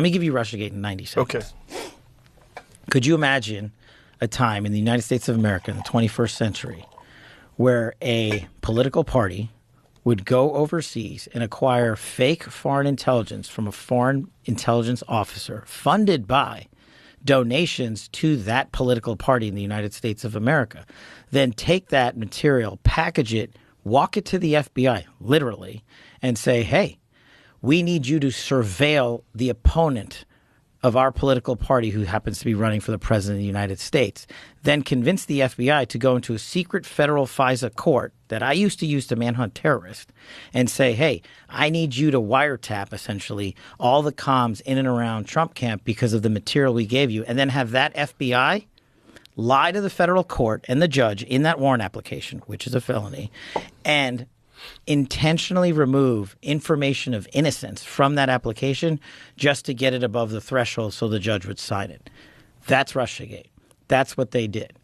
Let me give you Russiagate in 90 seconds. Okay. Could you imagine a time in the United States of America in the 21st century where a political party would go overseas and acquire fake foreign intelligence from a foreign intelligence officer funded by donations to that political party in the United States of America, then take that material, package it, walk it to the FBI, literally, and say, hey, we need you to surveil the opponent of our political party who happens to be running for the president of the United States, then convince the FBI to go into a secret federal FISA court that I used to use to manhunt terrorists and say, hey, I need you to wiretap, essentially, all the comms in and around Trump camp because of the material we gave you, and then have that FBI lie to the federal court and the judge in that warrant application, which is a felony, and intentionally remove information of innocence from that application just to get it above the threshold so the judge would sign it. That's Russiagate. That's what they did.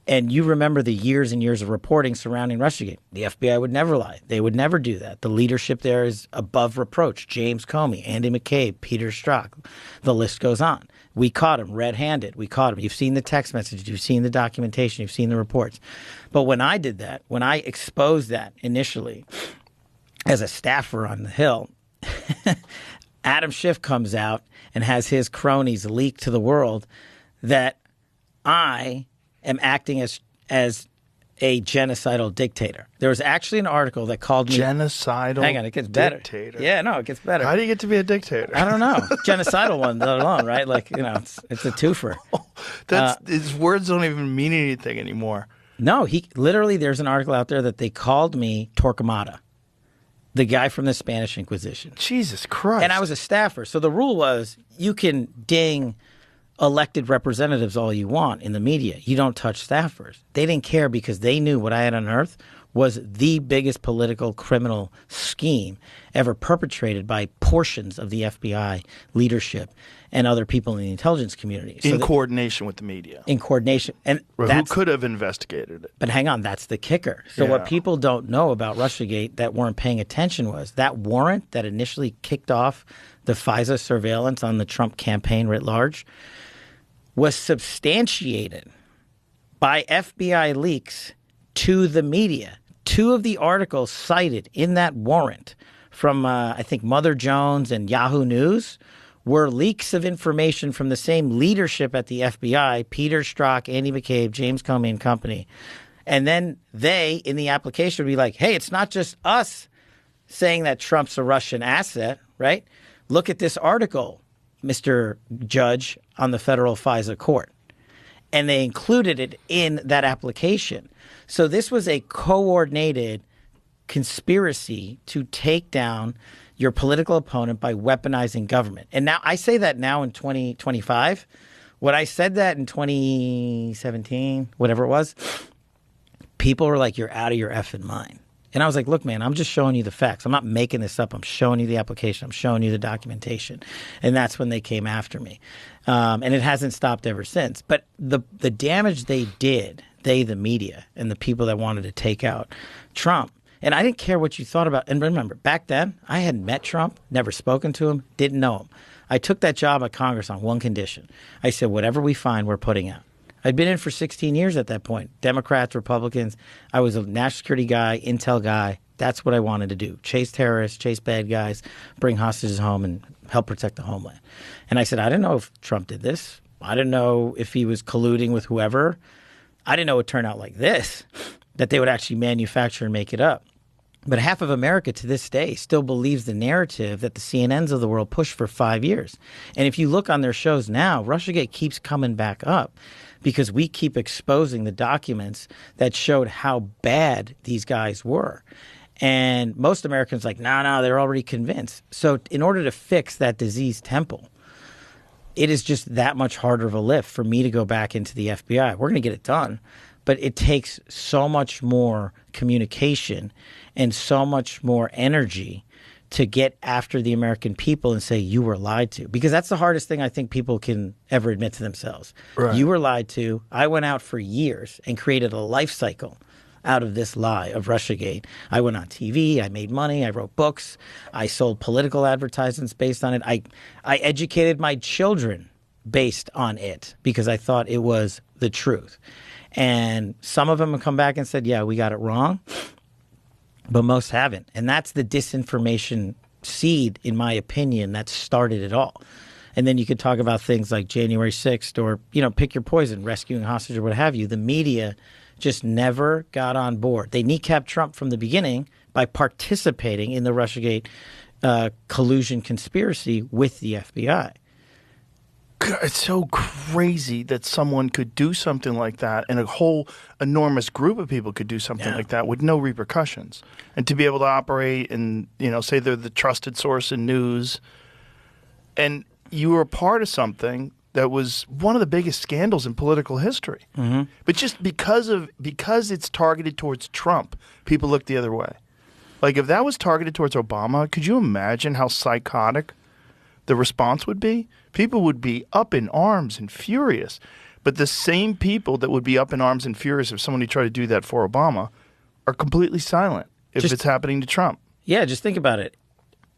And you remember the years and years of reporting surrounding Russiagate. The FBI would never lie. They would never do that. The leadership there is above reproach. James Comey, Andy McCabe, Peter Strzok. The list goes on. We caught him red-handed. We caught him. You've seen the text messages. You've seen the documentation. You've seen the reports. But when I did that, when I exposed that initially as a staffer on the Hill, Adam Schiff comes out and has his cronies leak to the world that I am acting as a genocidal dictator. There was actually an article that called me genocidal. Hang on, it gets better. Dictator. Yeah, no, it gets better. How do you get to be a dictator? I don't know. Genocidal one, let alone, right? Like, you know, it's a twofer. His words don't even mean anything anymore. No, he literally. There's an article out there that they called me Torquemada, the guy from the Spanish Inquisition. Jesus Christ! And I was a staffer, so the rule was you can ding elected representatives all you want in the media. You don't touch staffers. They didn't care because they knew what I had unearthed was the biggest political criminal scheme ever perpetrated by portions of the FBI leadership and other people in the intelligence community. So coordination with the media. In coordination. And who could have investigated it. But hang on, that's the kicker. So what people don't know about Russiagate that weren't paying attention was that warrant that initially kicked off the FISA surveillance on the Trump campaign writ large was substantiated by FBI leaks to the media. Two of the articles cited in that warrant from, I think, Mother Jones and Yahoo News were leaks of information from the same leadership at the FBI, Peter Strzok, Andy McCabe, James Comey and company. And then they, in the application, would be like, hey, it's not just us saying that Trump's a Russian asset, right? Look at this article, Mr. Judge, on the federal FISA court. And they included it in that application. So this was a coordinated conspiracy to take down your political opponent by weaponizing government. And now I say that now in 2025. When I said that in 2017, whatever it was, people were like, you're out of your effing mind. And I was like, look, man, I'm just showing you the facts. I'm not making this up. I'm showing you the application. I'm showing you the documentation. And that's when they came after me. And it hasn't stopped ever since. But the damage they did, the media, and the people that wanted to take out Trump, and I didn't care what you thought about. And remember, back then, I hadn't met Trump, never spoken to him, didn't know him. I took that job at Congress on one condition. I said, whatever we find, we're putting out. I'd been in for 16 years at that point. Democrats, Republicans. I was a national security guy, intel guy. That's what I wanted to do. Chase terrorists, chase bad guys, bring hostages home, and help protect the homeland. And I said, I didn't know if Trump did this. I didn't know if he was colluding with whoever. I didn't know it would turn out like this, that they would actually manufacture and make it up. But half of America to this day still believes the narrative that the CNNs of the world pushed for 5 years. And if you look on their shows now, Russiagate keeps coming back up because we keep exposing the documents that showed how bad these guys were. And most Americans are like, no, they're already convinced. So in order to fix that diseased temple, it is just that much harder of a lift for me to go back into the FBI. We're going to get it done, but it takes so much more communication and so much more energy to get after the American people and say you were lied to. Because that's the hardest thing I think people can ever admit to themselves. Right. You were lied to. I went out for years and created a life cycle out of this lie of Russiagate. I went on TV. I made money. I wrote books. I sold political advertisements based on it. I educated my children based on it because I thought it was the truth. And some of them have come back and said, yeah, we got it wrong. But most haven't. And that's the disinformation seed, in my opinion, that started it all. And then you could talk about things like January 6th or, pick your poison, rescuing hostage or what have you. The media just never got on board. They kneecapped Trump from the beginning by participating in the Russiagate collusion conspiracy with the FBI. It's so crazy that someone could do something like that and a whole enormous group of people could do something like that with no repercussions. And to be able to operate and, say they're the trusted source in news. And you were a part of something that was one of the biggest scandals in political history. Mm-hmm. But just because it's targeted towards Trump, people look the other way. Like if that was targeted towards Obama, could you imagine how psychotic the response would be? People would be up in arms and furious. But the same people that would be up in arms and furious if somebody tried to do that for Obama are completely silent if it's happening to Trump. Yeah, just think about it.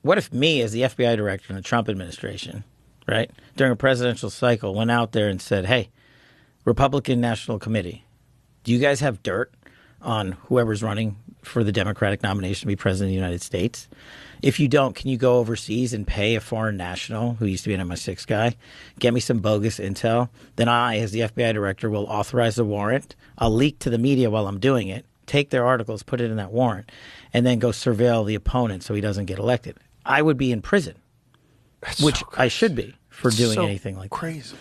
What if me, as the FBI director in the Trump administration, right, during a presidential cycle, went out there and said, hey, Republican National Committee, do you guys have dirt on whoever's running for the Democratic nomination to be president of the United States? If you don't, can you go overseas and pay a foreign national who used to be an MI6 guy, get me some bogus intel? Then I, as the FBI director, will authorize the warrant. I'll leak to the media while I'm doing it, take their articles, put it in that warrant, and then go surveil the opponent so he doesn't get elected. I would be in prison, which I should be for doing anything like that. Crazy.